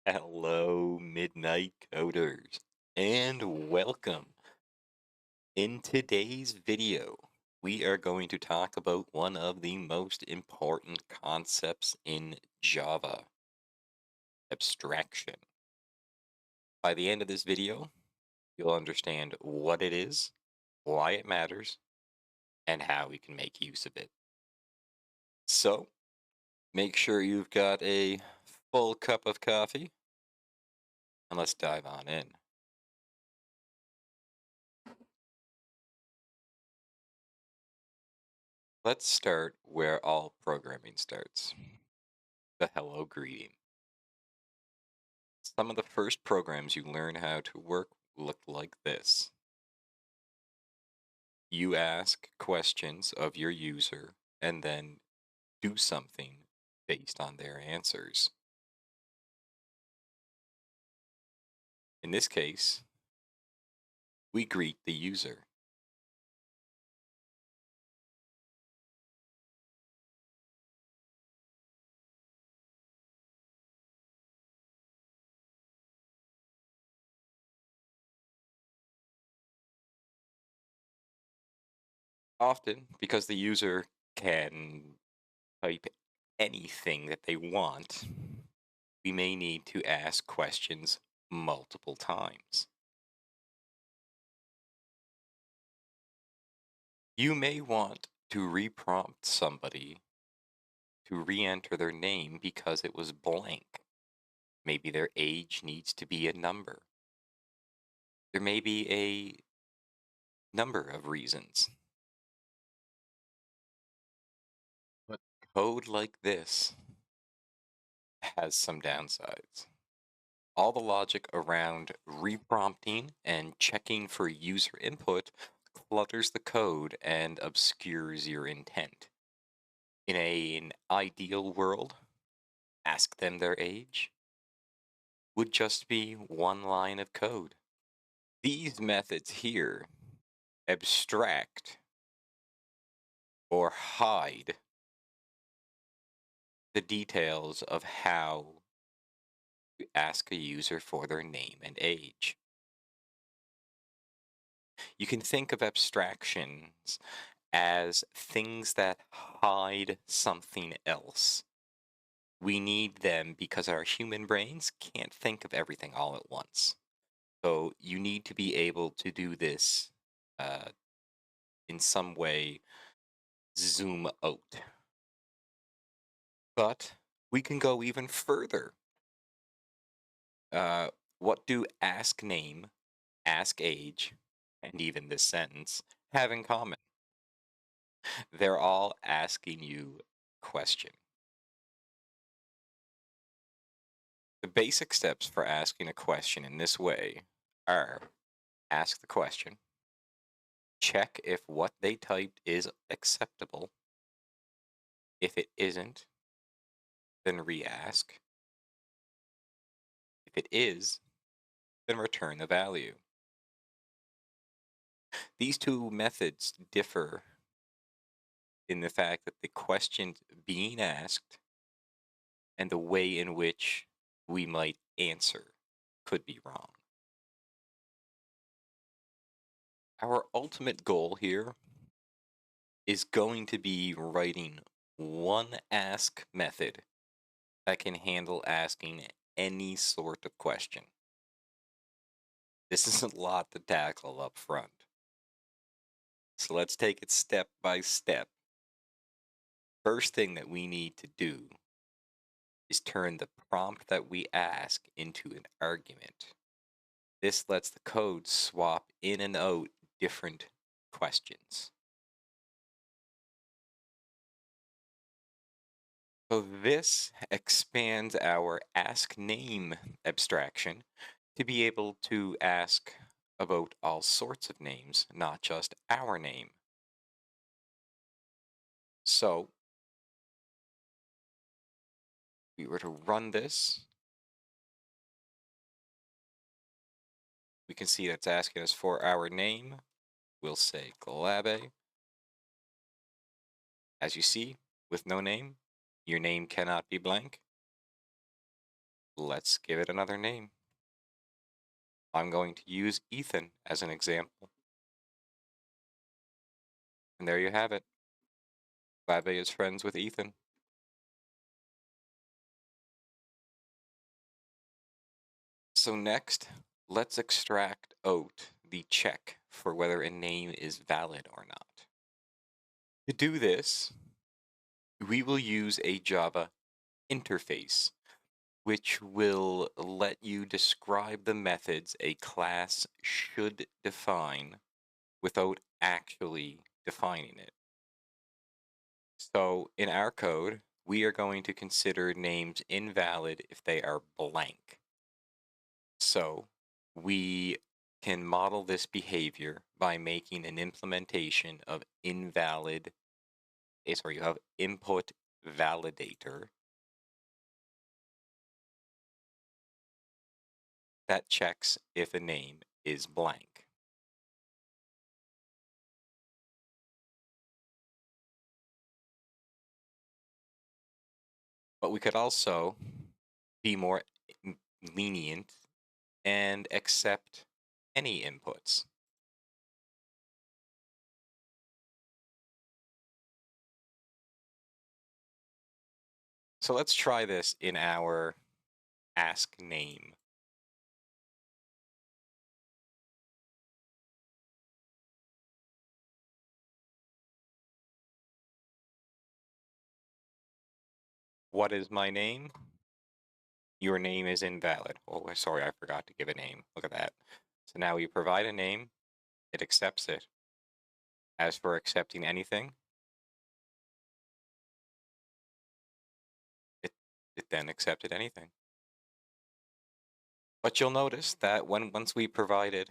Hello, Midnight Coders, and welcome. In today's video, we are going to talk about one of the most important concepts in Java, abstraction. By the end of this video, you'll understand what it is, why it matters, and how we can make use of it. So, make sure you've got a full cup of coffee, and let's dive on in. Let's start where all programming starts, the hello greeting. Some of the first programs you learn how to work look like this. You ask questions of your user and then do something based on their answers. In this case, we greet the user. Often, because the user can type anything that they want, we may need to ask questions multiple times. You may want to reprompt somebody to re-enter their name because it was blank. Maybe their age needs to be a number. There may be a number of reasons. But code like this has some downsides. All the logic around reprompting and checking for user input clutters the code and obscures your intent. In an ideal world, ask them their age would just be one line of code. These methods here abstract or hide the details of how to ask a user for their name and age. You can think of abstractions as things that hide something else. We need them because our human brains can't think of everything all at once. So you need to be able to do this uh, in some way, zoom out. But we can go even further. What do ask name, ask age, and even this sentence have in common? They're all asking you a question. The basic steps for asking a question in this way are ask the question, check if what they typed is acceptable. If it isn't, then re-ask. If it is, then return the value. These two methods differ in the fact that the question being asked and the way in which we might answer could be wrong. Our ultimate goal here is going to be writing one ask method that can handle asking any sort of question. This is a lot to tackle up front. So let's take it step by step. First thing that we need to do is turn the prompt that we ask into an argument. This lets the code swap in and out different questions. So this expands our ask name abstraction to be able to ask about all sorts of names, not just our name. So we were to run this, we can see that's asking us for our name. We'll say Glabe. As you see, with no name, your name cannot be blank. let's give it another name. I'm going to use Ethan as an example. And there you have it. Labe is friends with Ethan. So next, let's extract out the check for whether a name is valid or not. To do this, we will use a Java interface, which will let you describe the methods a class should define without actually defining it. So in our code, we are going to consider names invalid if they are blank. So we can model this behavior by making an implementation of of input validator that checks if a name is blank. But we could also be more lenient and accept any inputs. So let's try this in our ask name. What is my name? Your name is invalid. Oh, sorry, I forgot to give a name. Look at that. So now we provide a name, it accepts it. As for accepting anything, it, it then accepted anything. But you'll notice that once we provided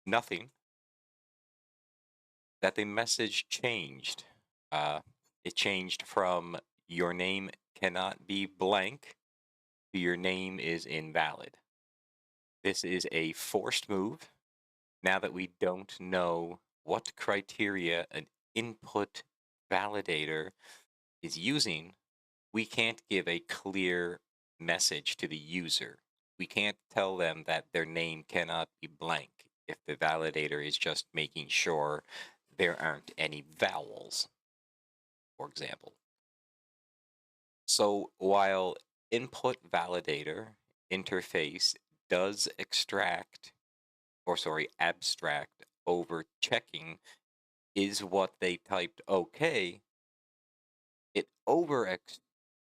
nothing, that the message changed. It changed from your name cannot be blank to your name is invalid. This is a forced move. Now that we don't know what criteria an input validator is using, we can't give a clear message to the user. We can't tell them that their name cannot be blank if the validator is just making sure there aren't any vowels, for example. So while input validator interface does abstract over checking is what they typed okay, it over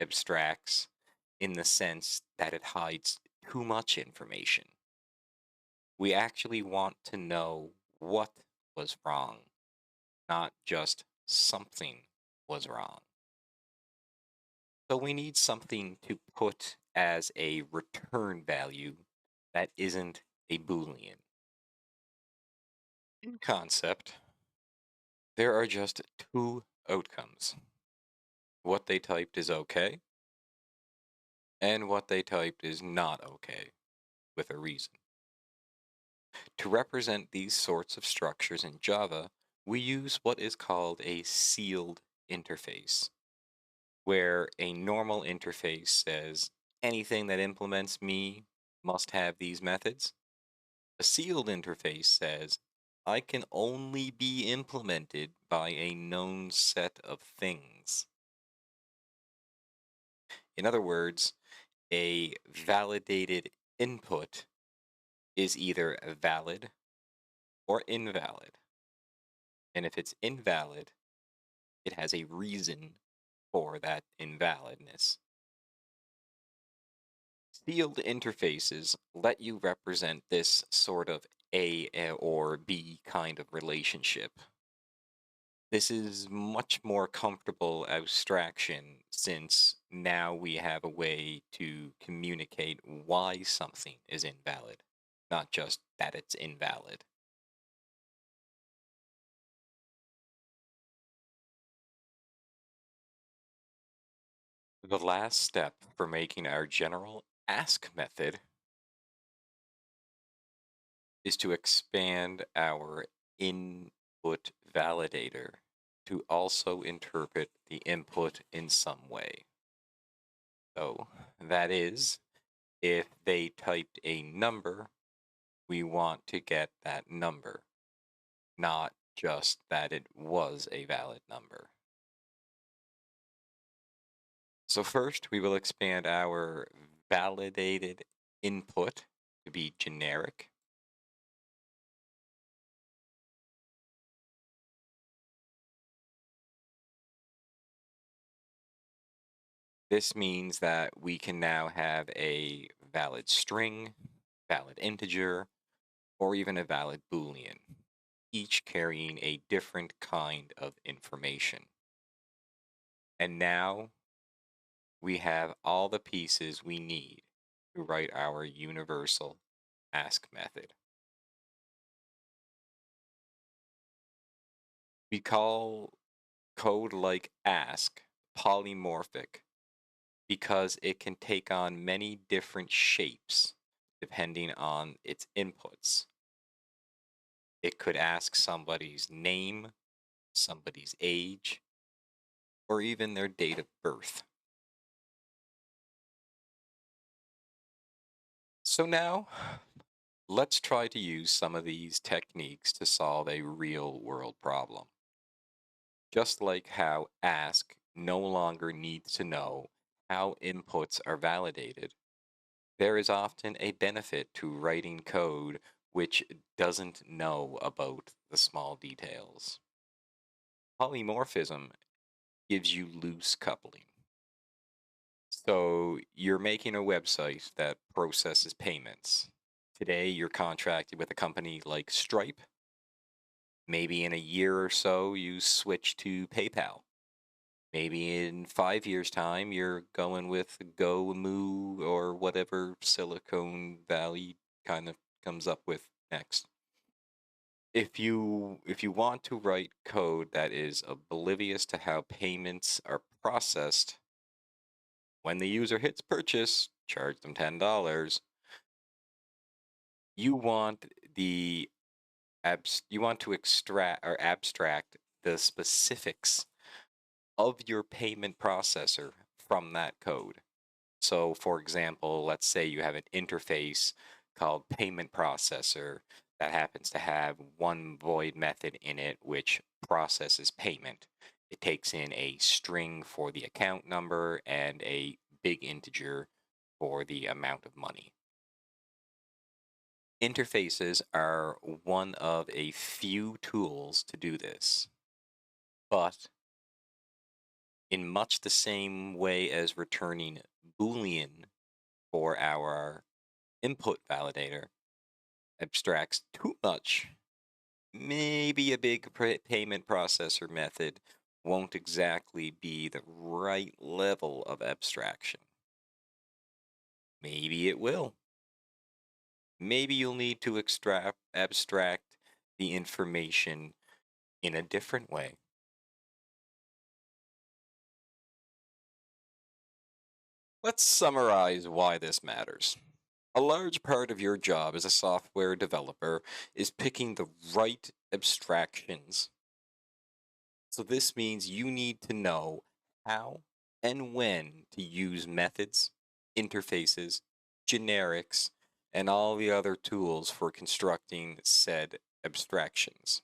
abstracts in the sense that it hides too much information. We actually want to know what was wrong, not just something was wrong. So we need something to put as a return value that isn't a Boolean. In concept, there are just two outcomes. What they typed is okay, and what they typed is not okay, with a reason. To represent these sorts of structures in Java, we use what is called a sealed interface, where a normal interface says anything that implements me must have these methods. A sealed interface says I can only be implemented by a known set of things. In other words, a validated input is either valid or invalid. And if it's invalid, it has a reason for that invalidness. Sealed interfaces let you represent this sort of A or B kind of relationship. This is much more comfortable abstraction since now we have a way to communicate why something is invalid, not just that it's invalid. The last step for making our general ask method is to expand our input validator to also interpret the input in some way. So that is If they typed a number, we want to get that number, not just that it was a valid number. So first, we will expand our validated input to be generic. This means that we can now have a valid string, valid integer, or even a valid Boolean, each carrying a different kind of information. And now we have all the pieces we need to write our universal ask method. We call code like ask polymorphic because it can take on many different shapes depending on its inputs. It could ask somebody's name, somebody's age, or even their date of birth. So now, let's try to use some of these techniques to solve a real world problem. Just like how ask no longer needs to know how inputs are validated, there is often a benefit to writing code which doesn't know about the small details. Polymorphism gives you loose coupling. So you're making a website that processes payments. Today, you're contracted with a company like Stripe. Maybe in a year or so, you switch to PayPal. Maybe in 5 years' time, you're going with Go, Moo, or whatever Silicon Valley kind of comes up with next. If you want to write code that is oblivious to how payments are processed, when the user hits purchase, charge them $10. You want the you want to extract or abstract the specifics of your payment processor from that code. So, for example, let's say you have an interface called payment processor that happens to have one void method in it which processes payment. It takes in a string for the account number and a big integer for the amount of money. Interfaces are one of a few tools to do this, but in much the same way as returning Boolean for our input validator abstracts too much, maybe a big payment processor method won't exactly be the right level of abstraction. Maybe it will. Maybe you'll need to abstract the information in a different way. Let's summarize why this matters. A large part of your job as a software developer is picking the right abstractions. So this means you need to know how and when to use methods, interfaces, generics, and all the other tools for constructing said abstractions.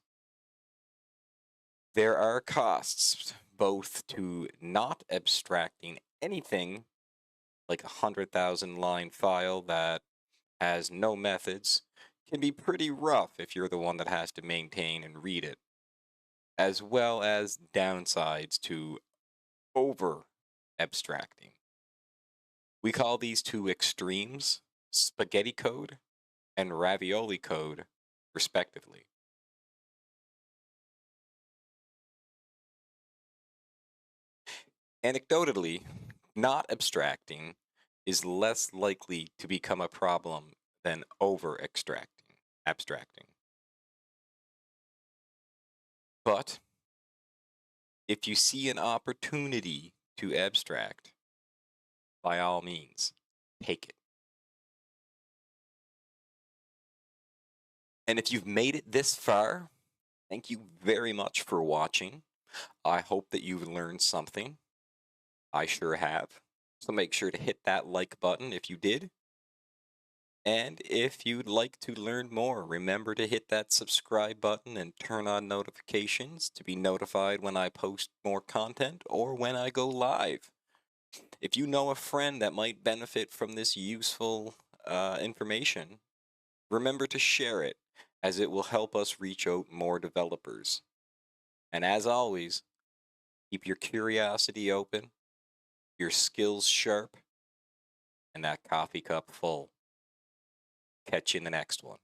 There are costs both to not abstracting anything, like a 100,000 line file that has no methods, can be pretty rough if you're the one that has to maintain and read it, as well as downsides to over abstracting. We call these two extremes spaghetti code and ravioli code, respectively. Anecdotally, not abstracting is less likely to become a problem than over abstracting. But if you see an opportunity to abstract, by all means, take it. And if you've made it this far, thank you very much for watching. I hope that you've learned something. I sure have. So make sure to hit that like button if you did. And if you'd like to learn more, remember to hit that subscribe button and turn on notifications to be notified when I post more content or when I go live. If you know a friend that might benefit from this useful information, remember to share it, as it will help us reach out more developers. And as always, keep your curiosity open, your skills sharp, and that coffee cup full. Catch you in the next one.